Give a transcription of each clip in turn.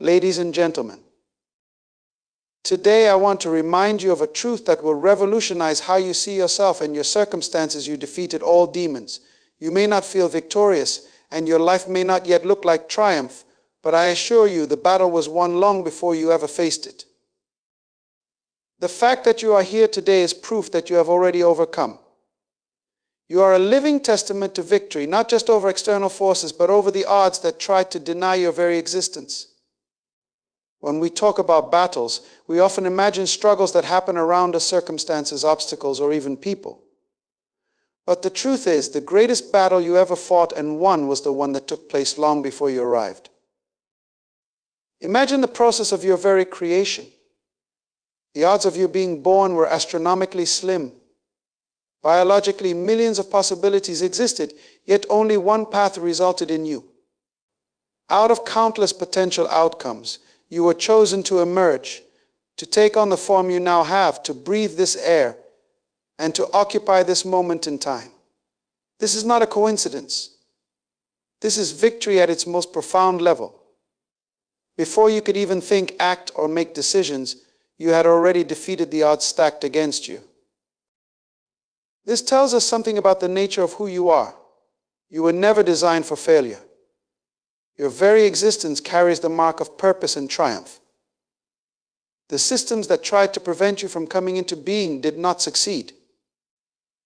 Ladies and gentlemen, today I want to remind you of a truth that will revolutionize how you see yourself and your circumstances. You defeated all demons. You may not feel victorious, and your life may not yet look like triumph, but I assure you the battle was won long before you ever faced it. The fact that you are here today is proof that you have already overcome. You are a living testament to victory, not just over external forces, but over the odds that tried to deny your very existence. When we talk about battles, we often imagine struggles that happen around us, circumstances, obstacles, or even people. But the truth is, the greatest battle you ever fought and won was the one that took place long before you arrived. Imagine the process of your very creation. The odds of you being born were astronomically slim. Biologically, millions of possibilities existed, yet only one path resulted in you. Out of countless potential outcomes, you were chosen to emerge, to take on the form you now have, to breathe this air, and to occupy this moment in time. This is not a coincidence. This is victory at its most profound level. Before you could even think, act, or make decisions, you had already defeated the odds stacked against you. This tells us something about the nature of who you are. You were never designed for failure. Your very existence carries the mark of purpose and triumph. The systems that tried to prevent you from coming into being did not succeed.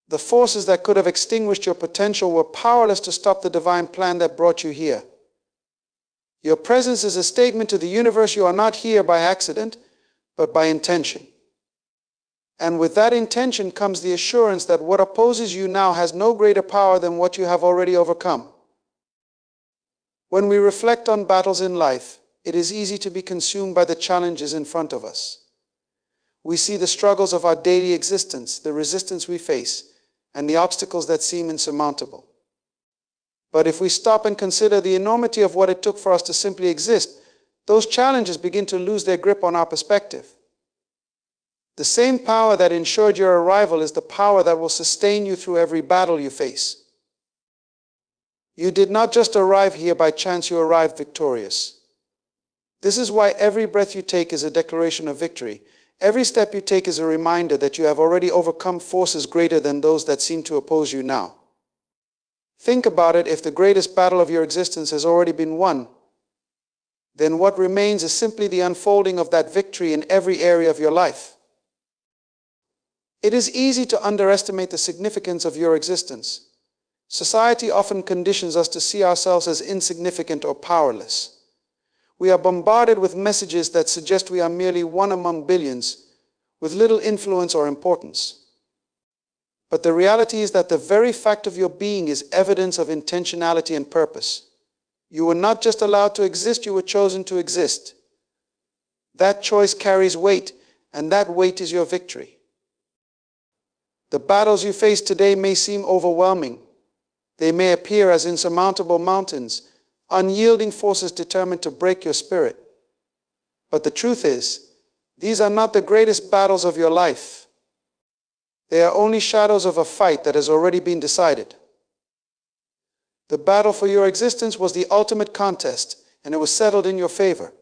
The forces that could have extinguished your potential were powerless to stop the divine plan that brought you here. Your presence is a statement to the universe you are not here by accident, but by intention. And with that intention comes the assurance that what opposes you now has no greater power than what you have already overcome. When we reflect on battles in life, it is easy to be consumed by the challenges in front of us. We see the struggles of our daily existence, the resistance we face, and the obstacles that seem insurmountable. But if we stop and consider the enormity of what it took for us to simply exist, those challenges begin to lose their grip on our perspective. The same power that ensured your arrival is the power that will sustain you through every battle you face. You did not just arrive here by chance, you arrived victorious. This is why every breath you take is a declaration of victory. Every step you take is a reminder that you have already overcome forces greater than those that seem to oppose you now. Think about it. If the greatest battle of your existence has already been won, then what remains is simply the unfolding of that victory in every area of your life. It is easy to underestimate the significance of your existence. Society often conditions us to see ourselves as insignificant or powerless. We are bombarded with messages that suggest we are merely one among billions, with little influence or importance. But the reality is that the very fact of your being is evidence of intentionality and purpose. You were not just allowed to exist, you were chosen to exist. That choice carries weight, and that weight is your victory. The battles you face today may seem overwhelming. They may appear as insurmountable mountains, unyielding forces determined to break your spirit. But the truth is, these are not the greatest battles of your life. They are only shadows of a fight that has already been decided. The battle for your existence was the ultimate contest, and it was settled in your favor.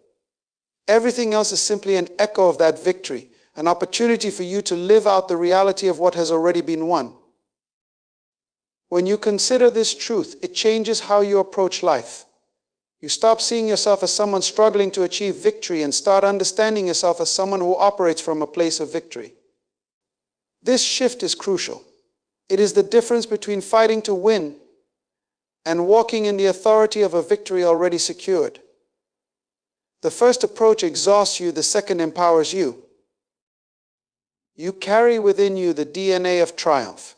Everything else is simply an echo of that victory, an opportunity for you to live out the reality of what has already been won. When you consider this truth, it changes how you approach life. You stop seeing yourself as someone struggling to achieve victory and start understanding yourself as someone who operates from a place of victory. This shift is crucial. It is the difference between fighting to win and walking in the authority of a victory already secured. The first approach exhausts you, the second empowers you. You carry within you the DNA of triumph.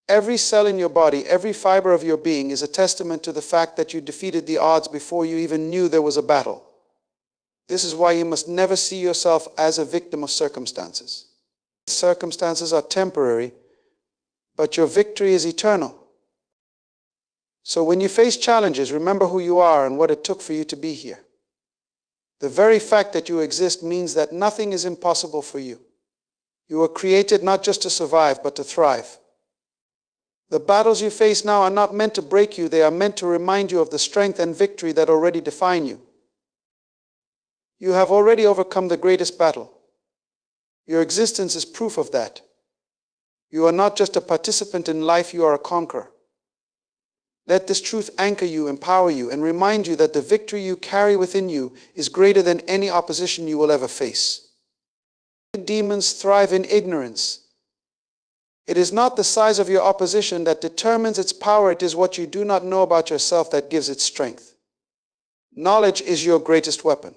Every cell in your body, every fiber of your being is a testament to the fact that you defeated the odds before you even knew there was a battle. This is why you must never see yourself as a victim of circumstances. Circumstances are temporary, but your victory is eternal. So when you face challenges, remember who you are and what it took for you to be here. The very fact that you exist means that nothing is impossible for you. You were created not just to survive, but to thrive. The battles you face now are not meant to break you, they are meant to remind you of the strength and victory that already define you. You have already overcome the greatest battle. Your existence is proof of that. You are not just a participant in life, you are a conqueror. Let this truth anchor you, empower you, and remind you that the victory you carry within you is greater than any opposition you will ever face. Demons thrive in ignorance. It is not the size of your opposition that determines its power, it is what you do not know about yourself that gives it strength. Knowledge is your greatest weapon.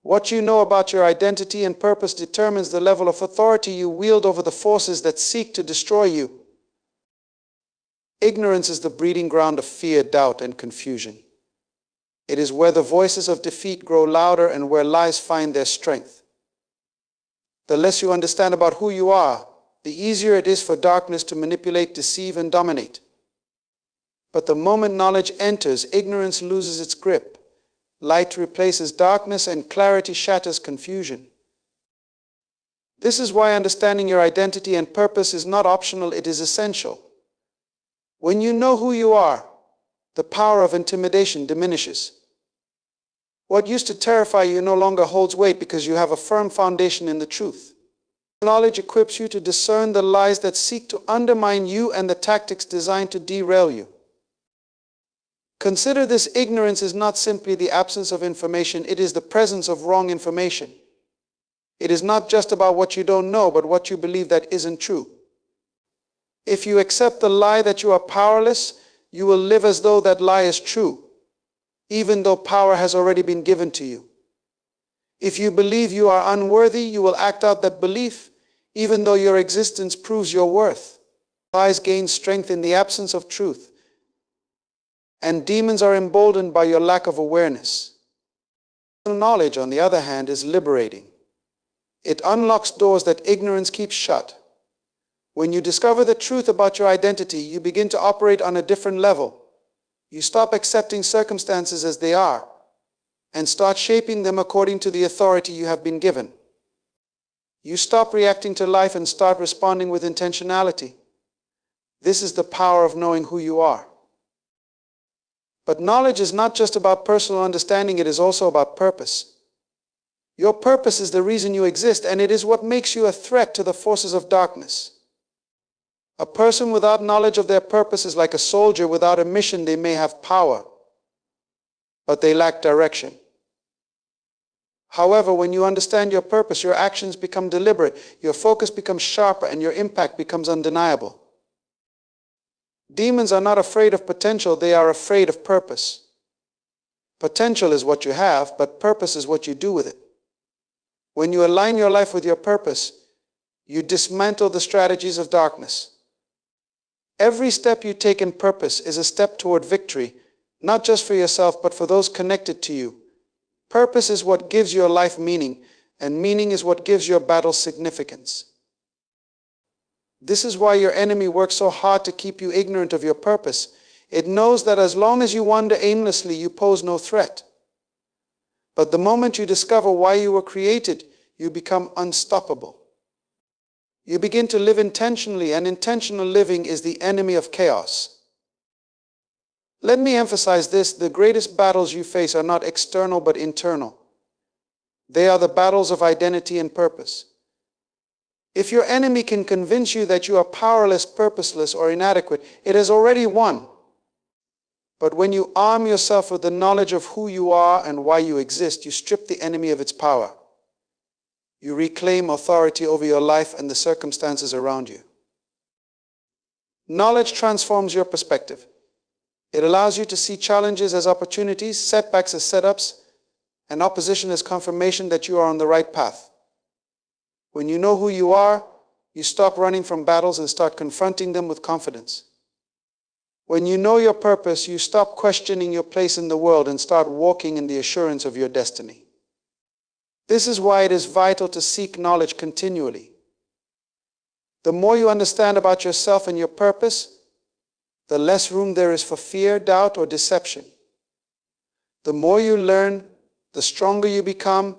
What you know about your identity and purpose determines the level of authority you wield over the forces that seek to destroy you. Ignorance is the breeding ground of fear, doubt, and confusion. It is where the voices of defeat grow louder and where lies find their strength. The less you understand about who you are, the easier it is for darkness to manipulate, deceive, and dominate. But the moment knowledge enters, ignorance loses its grip. Light replaces darkness and clarity shatters confusion. This is why understanding your identity and purpose is not optional, it is essential. When you know who you are, the power of intimidation diminishes. What used to terrify you no longer holds weight because you have a firm foundation in the truth. Knowledge equips you to discern the lies that seek to undermine you and the tactics designed to derail you. Consider this: ignorance is not simply the absence of information, it is the presence of wrong information. It is not just about what you don't know, but what you believe that isn't true. If you accept the lie that you are powerless, you will live as though that lie is true, even though power has already been given to you. If you believe you are unworthy, you will act out that belief, even though your existence proves your worth. Lies gain strength in the absence of truth, and demons are emboldened by your lack of awareness. Knowledge, on the other hand, is liberating. It unlocks doors that ignorance keeps shut. When you discover the truth about your identity, you begin to operate on a different level. You stop accepting circumstances as they are and start shaping them according to the authority you have been given. You stop reacting to life and start responding with intentionality. This is the power of knowing who you are. But knowledge is not just about personal understanding, it is also about purpose. Your purpose is the reason you exist, and it is what makes you a threat to the forces of darkness. A person without knowledge of their purpose is like a soldier without a mission. They may have power, but they lack direction. However, when you understand your purpose, your actions become deliberate, your focus becomes sharper, and your impact becomes undeniable. Demons are not afraid of potential, they are afraid of purpose. Potential is what you have, but purpose is what you do with it. When you align your life with your purpose, you dismantle the strategies of darkness. Every step you take in purpose is a step toward victory, not just for yourself, but for those connected to you. Purpose is what gives your life meaning, and meaning is what gives your battle significance. This is why your enemy works so hard to keep you ignorant of your purpose. It knows that as long as you wander aimlessly, you pose no threat. But the moment you discover why you were created, you become unstoppable. You begin to live intentionally, and intentional living is the enemy of chaos. Let me emphasize this: the greatest battles you face are not external but internal. They are the battles of identity and purpose. If your enemy can convince you that you are powerless, purposeless, or inadequate, it has already won. But when you arm yourself with the knowledge of who you are and why you exist, you strip the enemy of its power. You reclaim authority over your life and the circumstances around you. Knowledge transforms your perspective. It allows you to see challenges as opportunities, setbacks as setups, and opposition as confirmation that you are on the right path. When you know who you are, you stop running from battles and start confronting them with confidence. When you know your purpose, you stop questioning your place in the world and start walking in the assurance of your destiny. This is why it is vital to seek knowledge continually. The more you understand about yourself and your purpose, the less room there is for fear, doubt, or deception. The more you learn, the stronger you become,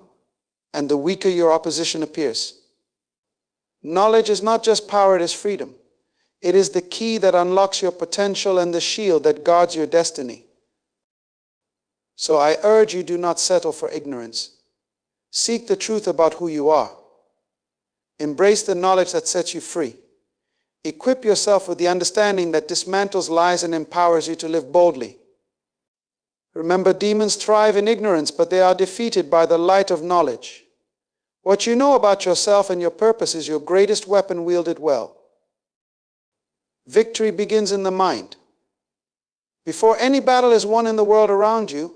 and the weaker your opposition appears. Knowledge is not just power, it is freedom. It is the key that unlocks your potential and the shield that guards your destiny. So I urge you, do not settle for ignorance. Seek the truth about who you are. Embrace the knowledge that sets you free. Equip yourself with the understanding that dismantles lies and empowers you to live boldly. Remember, demons thrive in ignorance, but they are defeated by the light of knowledge. What you know about yourself and your purpose is your greatest weapon wielded well. Victory begins in the mind. Before any battle is won in the world around you,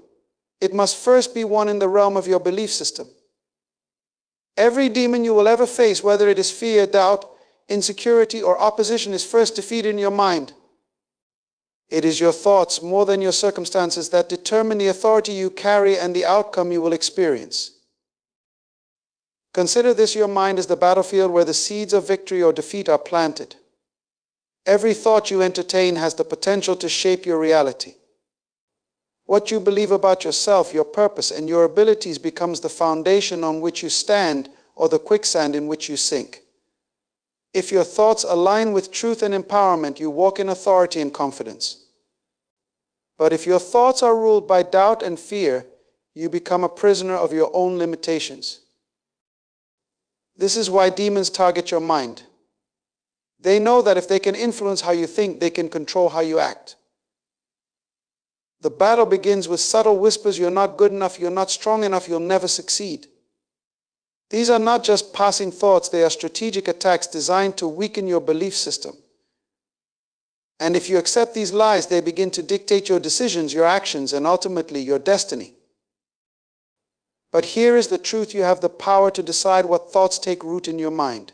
it must first be won in the realm of your belief system. Every demon you will ever face, whether it is fear, doubt, insecurity, or opposition, is first defeated in your mind. It is your thoughts, more than your circumstances, that determine the authority you carry and the outcome you will experience. Consider this: your mind is the battlefield where the seeds of victory or defeat are planted. Every thought you entertain has the potential to shape your reality. What you believe about yourself, your purpose, and your abilities becomes the foundation on which you stand, or the quicksand in which you sink. If your thoughts align with truth and empowerment, you walk in authority and confidence. But if your thoughts are ruled by doubt and fear, you become a prisoner of your own limitations. This is why demons target your mind. They know that if they can influence how you think, they can control how you act. The battle begins with subtle whispers: you're not good enough, you're not strong enough, you'll never succeed. These are not just passing thoughts, they are strategic attacks designed to weaken your belief system. And if you accept these lies, they begin to dictate your decisions, your actions, and ultimately your destiny. But here is the truth: you have the power to decide what thoughts take root in your mind.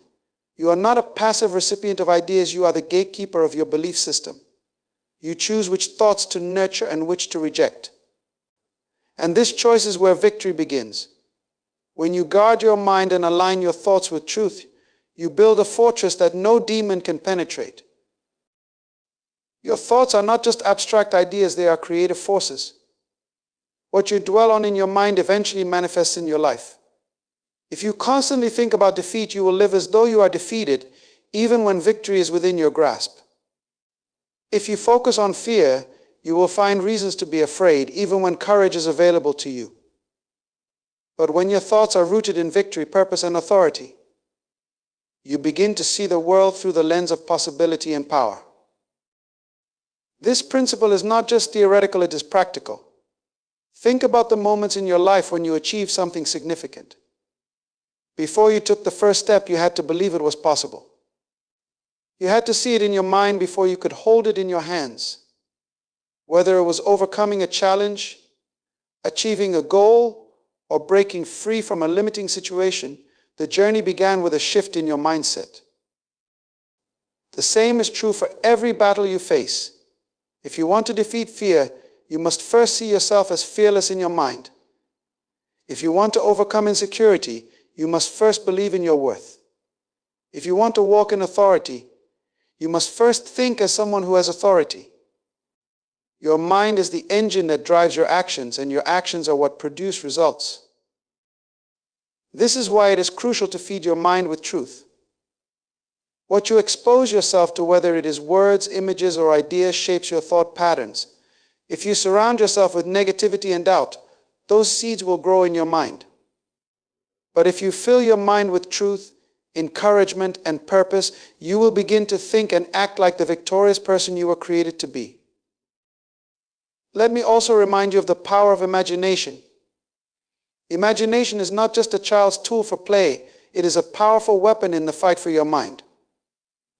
You are not a passive recipient of ideas, you are the gatekeeper of your belief system. You choose which thoughts to nurture and which to reject. And this choice is where victory begins. When you guard your mind and align your thoughts with truth, you build a fortress that no demon can penetrate. Your thoughts are not just abstract ideas, they are creative forces. What you dwell on in your mind eventually manifests in your life. If you constantly think about defeat, you will live as though you are defeated, even when victory is within your grasp. If you focus on fear, you will find reasons to be afraid, even when courage is available to you. But when your thoughts are rooted in victory, purpose, and authority, you begin to see the world through the lens of possibility and power. This principle is not just theoretical, it is practical. Think about the moments in your life when you achieved something significant. Before you took the first step, you had to believe it was possible. You had to see it in your mind before you could hold it in your hands. Whether it was overcoming a challenge, achieving a goal, or breaking free from a limiting situation, the journey began with a shift in your mindset. The same is true for every battle you face. If you want to defeat fear, you must first see yourself as fearless in your mind. If you want to overcome insecurity, you must first believe in your worth. If you want to walk in authority, you must first think as someone who has authority. Your mind is the engine that drives your actions, and your actions are what produce results. This is why it is crucial to feed your mind with truth. What you expose yourself to, whether it is words, images, or ideas, shapes your thought patterns. If you surround yourself with negativity and doubt, those seeds will grow in your mind. But if you fill your mind with truth, encouragement, and purpose, you will begin to think and act like the victorious person you were created to be. Let me also remind you of the power of imagination. Imagination is not just a child's tool for play, it is a powerful weapon in the fight for your mind.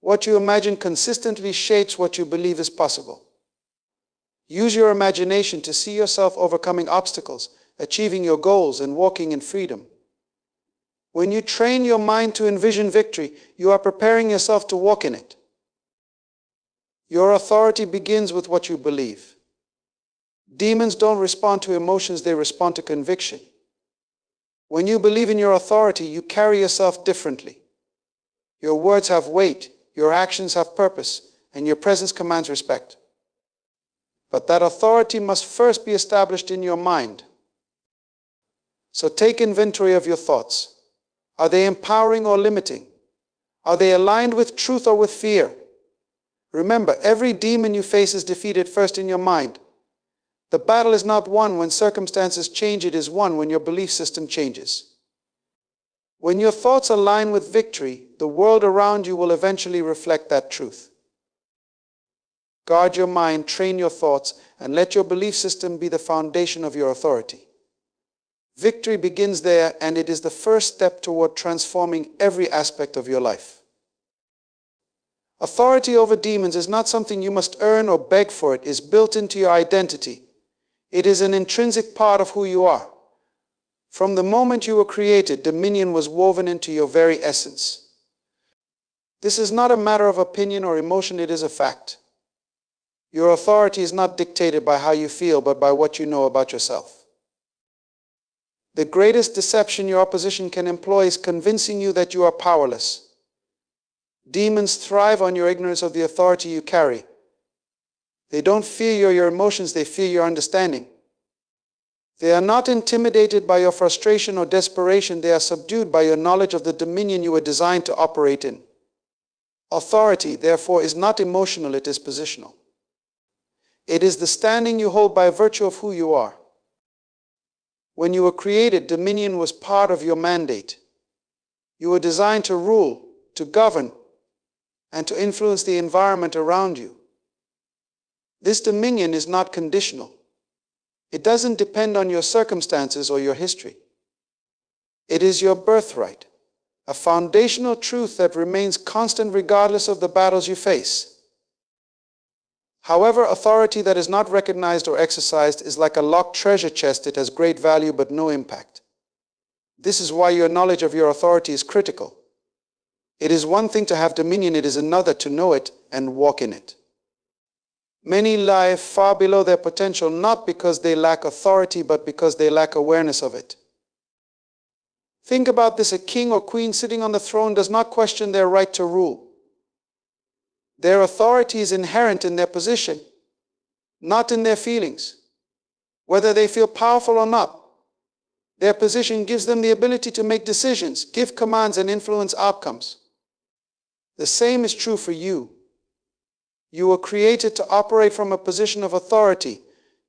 What you imagine consistently shapes what you believe is possible. Use your imagination to see yourself overcoming obstacles, achieving your goals, and walking in freedom. When you train your mind to envision victory, you are preparing yourself to walk in it. Your authority begins with what you believe. Demons don't respond to emotions, they respond to conviction. When you believe in your authority, you carry yourself differently. Your words have weight, your actions have purpose, and your presence commands respect. But that authority must first be established in your mind. So take inventory of your thoughts. Are they empowering or limiting? Are they aligned with truth or with fear? Remember, every demon you face is defeated first in your mind. The battle is not won when circumstances change, it is won when your belief system changes. When your thoughts align with victory, the world around you will eventually reflect that truth. Guard your mind, train your thoughts, and let your belief system be the foundation of your authority. Victory begins there, and it is the first step toward transforming every aspect of your life. Authority over demons is not something you must earn or beg for. It is built into your identity. It is an intrinsic part of who you are. From the moment you were created, dominion was woven into your very essence. This is not a matter of opinion or emotion, it is a fact. Your authority is not dictated by how you feel, but by what you know about yourself. The greatest deception your opposition can employ is convincing you that you are powerless. Demons thrive on your ignorance of the authority you carry. They don't fear your emotions, they fear your understanding. They are not intimidated by your frustration or desperation, they are subdued by your knowledge of the dominion you were designed to operate in. Authority, therefore, is not emotional, it is positional. It is the standing you hold by virtue of who you are. When you were created, dominion was part of your mandate. You were designed to rule, to govern, and to influence the environment around you. This dominion is not conditional. It doesn't depend on your circumstances or your history. It is your birthright, a foundational truth that remains constant regardless of the battles you face. However, authority that is not recognized or exercised is like a locked treasure chest. It has great value but no impact. This is why your knowledge of your authority is critical. It is one thing to have dominion, it is another to know it and walk in it. Many lie far below their potential, not because they lack authority, but because they lack awareness of it. Think about this: a king or queen sitting on the throne does not question their right to rule. Their authority is inherent in their position, not in their feelings. Whether they feel powerful or not, their position gives them the ability to make decisions, give commands, and influence outcomes. The same is true for you. You were created to operate from a position of authority,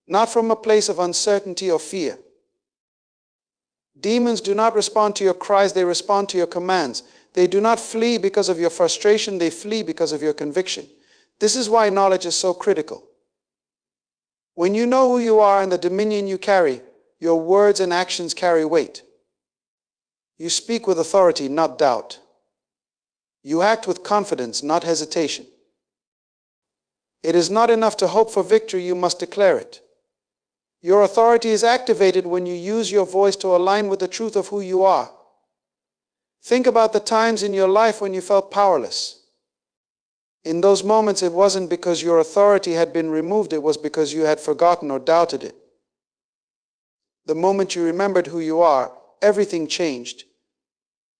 not from a place of uncertainty or fear. Demons do not respond to your cries, they respond to your commands. They do not flee because of your frustration, they flee because of your conviction. This is why knowledge is so critical. When you know who you are and the dominion you carry, your words and actions carry weight. You speak with authority, not doubt. You act with confidence, not hesitation. It is not enough to hope for victory, you must declare it. Your authority is activated when you use your voice to align with the truth of who you are. Think about the times in your life when you felt powerless. In those moments, it wasn't because your authority had been removed, it was because you had forgotten or doubted it. The moment you remembered who you are, everything changed.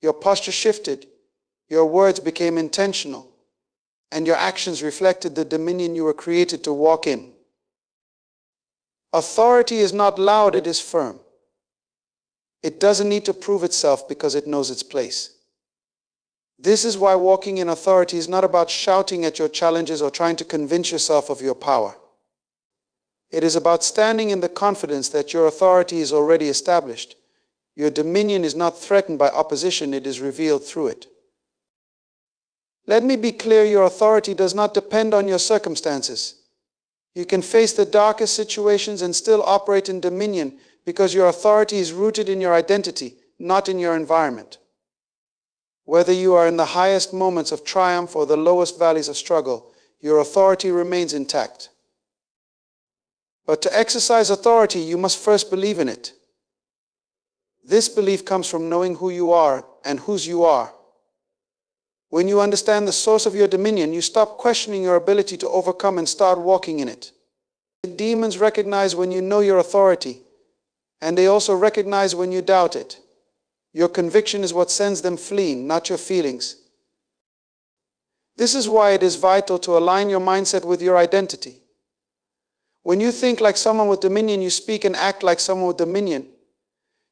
Your posture shifted, your words became intentional, and your actions reflected the dominion you were created to walk in. Authority is not loud, it is firm. It doesn't need to prove itself because it knows its place. This is why walking in authority is not about shouting at your challenges or trying to convince yourself of your power. It is about standing in the confidence that your authority is already established. Your dominion is not threatened by opposition, it is revealed through it. Let me be clear, your authority does not depend on your circumstances. You can face the darkest situations and still operate in dominion because your authority is rooted in your identity, not in your environment. Whether you are in the highest moments of triumph or the lowest valleys of struggle, your authority remains intact. But to exercise authority, you must first believe in it. This belief comes from knowing who you are and whose you are. When you understand the source of your dominion, you stop questioning your ability to overcome and start walking in it. The demons recognize when you know your authority, and they also recognize when you doubt it. Your conviction is what sends them fleeing, not your feelings. This is why it is vital to align your mindset with your identity. When you think like someone with dominion, you speak and act like someone with dominion.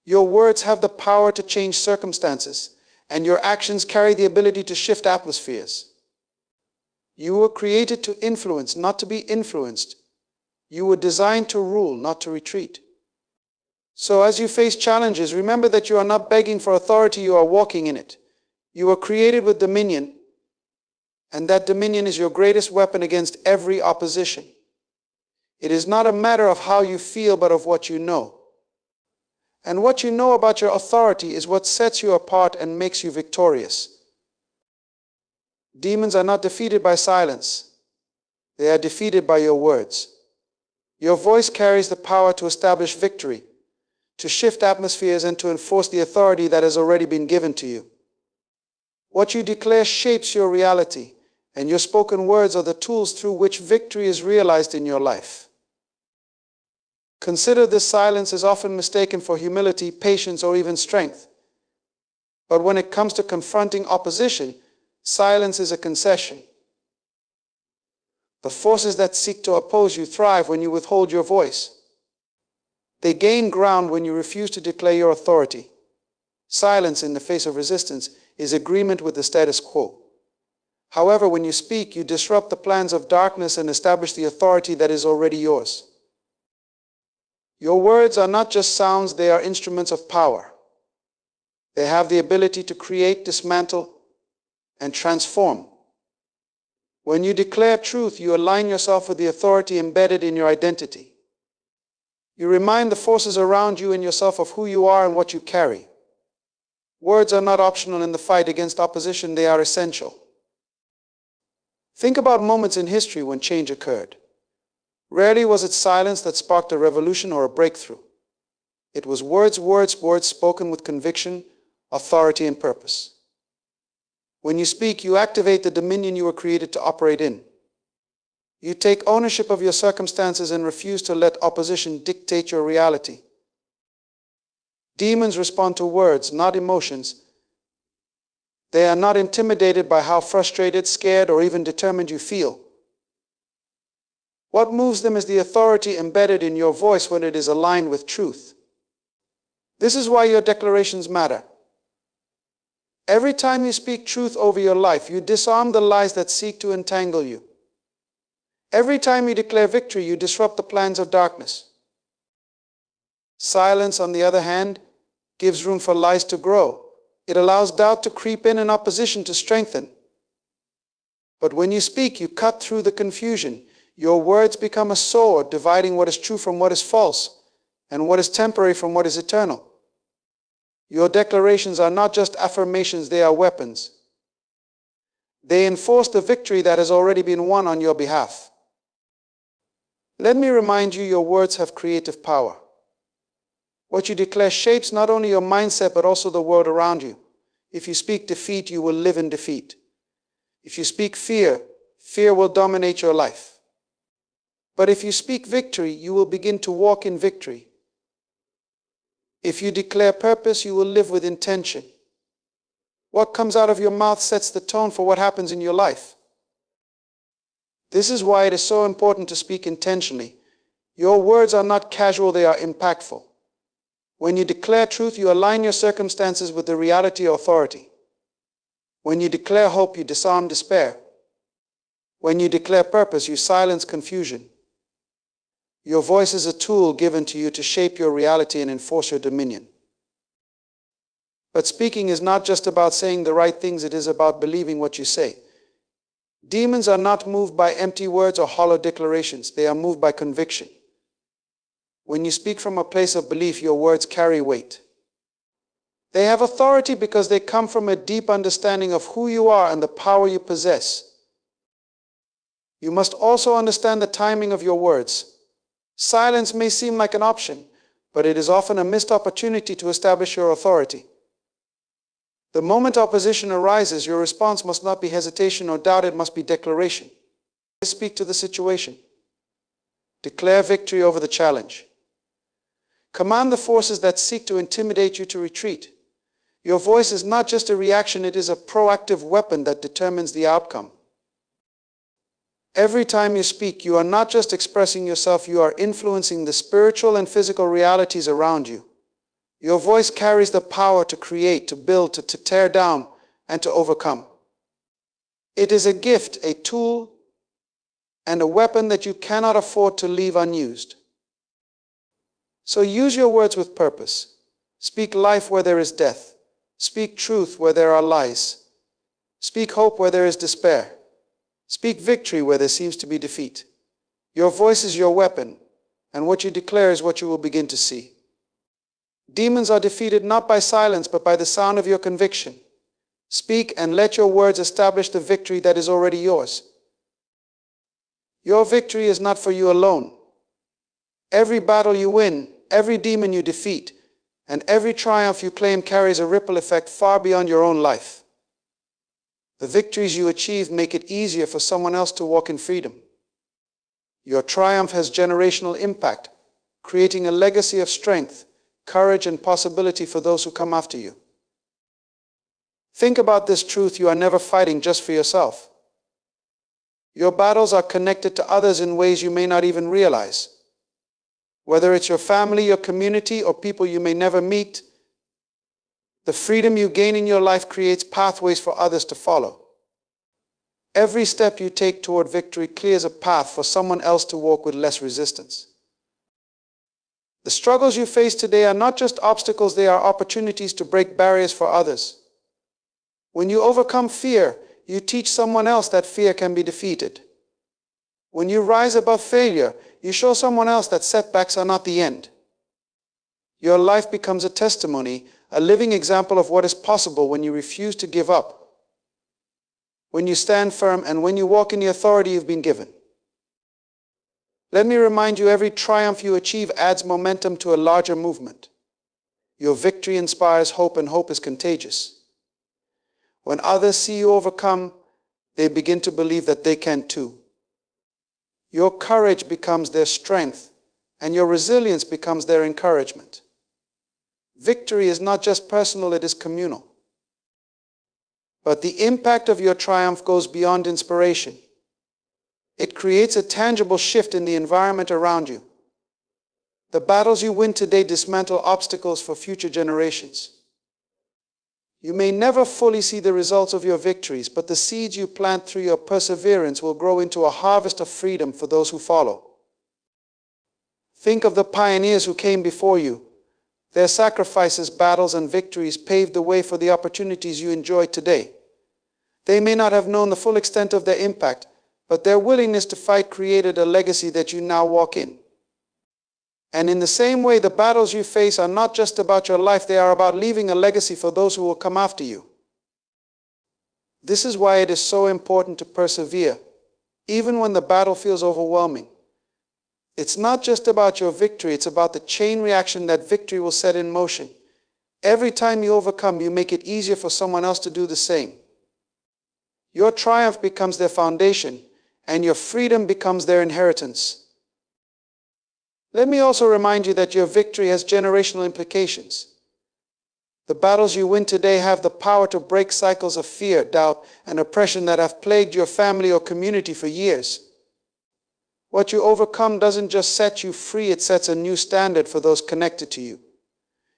Your words have the power to change circumstances, and your actions carry the ability to shift atmospheres. You were created to influence, not to be influenced. You were designed to rule, not to retreat. So as you face challenges, remember that you are not begging for authority, you are walking in it. You were created with dominion, and that dominion is your greatest weapon against every opposition. It is not a matter of how you feel, but of what you know. And what you know about your authority is what sets you apart and makes you victorious. Demons are not defeated by silence. They are defeated by your words. Your voice carries the power to establish victory, to shift atmospheres, and to enforce the authority that has already been given to you. What you declare shapes your reality, and your spoken words are the tools through which victory is realized in your life. Consider this: silence is often mistaken for humility, patience, or even strength. But when it comes to confronting opposition, silence is a concession. The forces that seek to oppose you thrive when you withhold your voice. They gain ground when you refuse to declare your authority. Silence in the face of resistance is agreement with the status quo. However, when you speak, you disrupt the plans of darkness and establish the authority that is already yours. Your words are not just sounds, they are instruments of power. They have the ability to create, dismantle, and transform. When you declare truth, you align yourself with the authority embedded in your identity. You remind the forces around you and yourself of who you are and what you carry. Words are not optional in the fight against opposition, they are essential. Think about moments in history when change occurred. Rarely was it silence that sparked a revolution or a breakthrough. It was words spoken with conviction, authority, and purpose. When you speak, you activate the dominion you were created to operate in. You take ownership of your circumstances and refuse to let opposition dictate your reality. Demons respond to words, not emotions. They are not intimidated by how frustrated, scared, or even determined you feel. What moves them is the authority embedded in your voice when it is aligned with truth. This is why your declarations matter. Every time you speak truth over your life, you disarm the lies that seek to entangle you. Every time you declare victory, you disrupt the plans of darkness. Silence, on the other hand, gives room for lies to grow. It allows doubt to creep in and opposition to strengthen. But when you speak, you cut through the confusion. Your words become a sword, dividing what is true from what is false, and what is temporary from what is eternal. Your declarations are not just affirmations, they are weapons. They enforce the victory that has already been won on your behalf. Let me remind you, your words have creative power. What you declare shapes not only your mindset but also the world around you. If you speak defeat, you will live in defeat. If you speak fear, fear will dominate your life. But if you speak victory, you will begin to walk in victory. If you declare purpose, you will live with intention. What comes out of your mouth sets the tone for what happens in your life. This is why it is so important to speak intentionally. Your words are not casual, they are impactful. When you declare truth, you align your circumstances with the reality or authority. When you declare hope, you disarm despair. When you declare purpose, you silence confusion. Your voice is a tool given to you to shape your reality and enforce your dominion. But speaking is not just about saying the right things, it is about believing what you say. Demons are not moved by empty words or hollow declarations. They are moved by conviction. When you speak from a place of belief, your words carry weight. They have authority because they come from a deep understanding of who you are and the power you possess. You must also understand the timing of your words. Silence may seem like an option, but it is often a missed opportunity to establish your authority. The moment opposition arises, your response must not be hesitation or doubt, it must be declaration. Speak to the situation. Declare victory over the challenge. Command the forces that seek to intimidate you to retreat. Your voice is not just a reaction, it is a proactive weapon that determines the outcome. Every time you speak, you are not just expressing yourself, you are influencing the spiritual and physical realities around you. Your voice carries the power to create, to build, to tear down, and to overcome. It is a gift, a tool, and a weapon that you cannot afford to leave unused. So use your words with purpose. Speak life where there is death. Speak truth where there are lies. Speak hope where there is despair. Speak victory where there seems to be defeat. Your voice is your weapon, and what you declare is what you will begin to see. Demons are defeated not by silence, but by the sound of your conviction. Speak and let your words establish the victory that is already yours. Your victory is not for you alone. Every battle you win, every demon you defeat, and every triumph you claim carries a ripple effect far beyond your own life. The victories you achieve make it easier for someone else to walk in freedom. Your triumph has generational impact, creating a legacy of strength, courage, and possibility for those who come after you. Think about this truth: you are never fighting just for yourself. Your battles are connected to others in ways you may not even realize. Whether it's your family, your community, or people you may never meet, the freedom you gain in your life creates pathways for others to follow. Every step you take toward victory clears a path for someone else to walk with less resistance. The struggles you face today are not just obstacles, they are opportunities to break barriers for others. When you overcome fear, you teach someone else that fear can be defeated. When you rise above failure, you show someone else that setbacks are not the end. Your life becomes a testimony, a living example of what is possible when you refuse to give up, when you stand firm, and when you walk in the authority you've been given. Let me remind you, every triumph you achieve adds momentum to a larger movement. Your victory inspires hope, and hope is contagious. When others see you overcome, they begin to believe that they can too. Your courage becomes their strength, and your resilience becomes their encouragement. Victory is not just personal, it is communal. But the impact of your triumph goes beyond inspiration. It creates a tangible shift in the environment around you. The battles you win today dismantle obstacles for future generations. You may never fully see the results of your victories, but the seeds you plant through your perseverance will grow into a harvest of freedom for those who follow. Think of the pioneers who came before you. Their sacrifices, battles, and victories paved the way for the opportunities you enjoy today. They may not have known the full extent of their impact, but their willingness to fight created a legacy that you now walk in. And in the same way, the battles you face are not just about your life, they are about leaving a legacy for those who will come after you. This is why it is so important to persevere, even when the battle feels overwhelming. It's not just about your victory, it's about the chain reaction that victory will set in motion. Every time you overcome, you make it easier for someone else to do the same. Your triumph becomes their foundation, and your freedom becomes their inheritance. Let me also remind you that your victory has generational implications. The battles you win today have the power to break cycles of fear, doubt, and oppression that have plagued your family or community for years. What you overcome doesn't just set you free, it sets a new standard for those connected to you.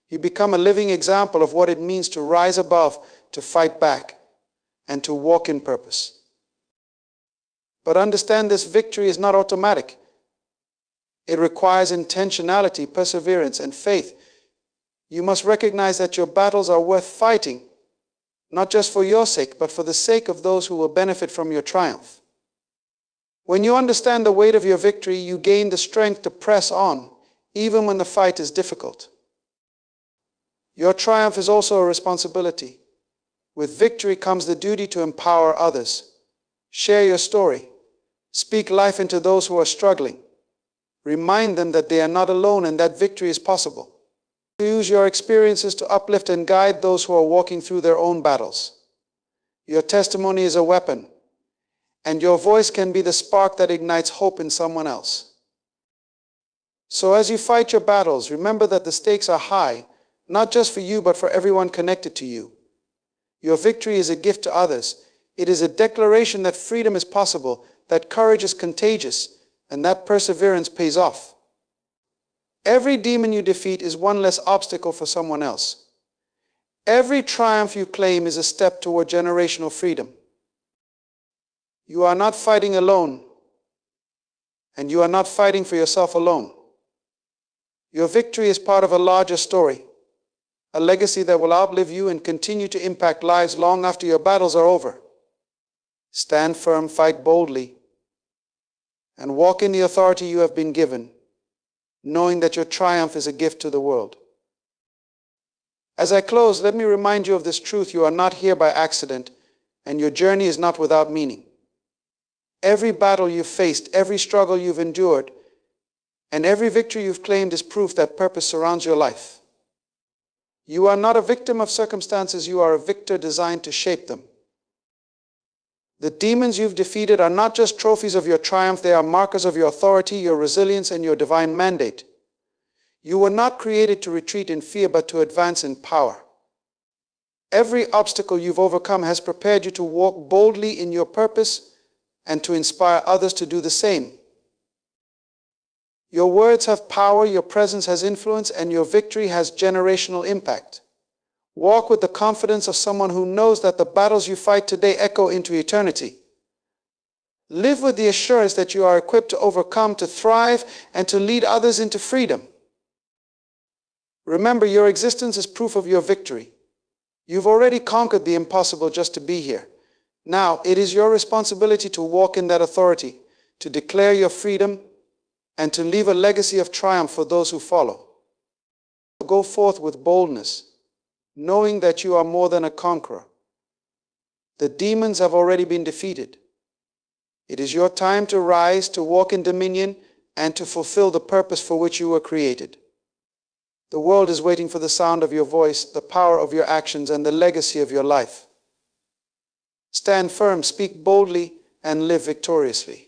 You become a living example of what it means to rise above, to fight back, and to walk in purpose. But understand, this victory is not automatic. It requires intentionality, perseverance, and faith. You must recognize that your battles are worth fighting, not just for your sake, but for the sake of those who will benefit from your triumph. When you understand the weight of your victory, you gain the strength to press on, even when the fight is difficult. Your triumph is also a responsibility. With victory comes the duty to empower others. Share your story. Speak life into those who are struggling. Remind them that they are not alone and that victory is possible. Use your experiences to uplift and guide those who are walking through their own battles. Your testimony is a weapon, and your voice can be the spark that ignites hope in someone else. So as you fight your battles, remember that the stakes are high, not just for you, but for everyone connected to you. Your victory is a gift to others. It is a declaration that freedom is possible, that courage is contagious, and that perseverance pays off. Every demon you defeat is one less obstacle for someone else. Every triumph you claim is a step toward generational freedom. You are not fighting alone. And you are not fighting for yourself alone. Your victory is part of a larger story, a legacy that will outlive you and continue to impact lives long after your battles are over. Stand firm, fight boldly, and walk in the authority you have been given, knowing that your triumph is a gift to the world. As I close, let me remind you of this truth: you are not here by accident, and your journey is not without meaning. Every battle you've faced, every struggle you've endured, and every victory you've claimed is proof that purpose surrounds your life. You are not a victim of circumstances, you are a victor designed to shape them. The demons you've defeated are not just trophies of your triumph, they are markers of your authority, your resilience, and your divine mandate. You were not created to retreat in fear, but to advance in power. Every obstacle you've overcome has prepared you to walk boldly in your purpose and to inspire others to do the same. Your words have power, your presence has influence, and your victory has generational impact. Walk with the confidence of someone who knows that the battles you fight today echo into eternity. Live with the assurance that you are equipped to overcome, to thrive, and to lead others into freedom. Remember, your existence is proof of your victory. You've already conquered the impossible just to be here. Now, it is your responsibility to walk in that authority, to declare your freedom, and to leave a legacy of triumph for those who follow. Go forth with boldness, knowing that you are more than a conqueror. The demons have already been defeated. It is your time to rise, to walk in dominion, and to fulfill the purpose for which you were created. The world is waiting for the sound of your voice, the power of your actions, and the legacy of your life. Stand firm, speak boldly, and live victoriously.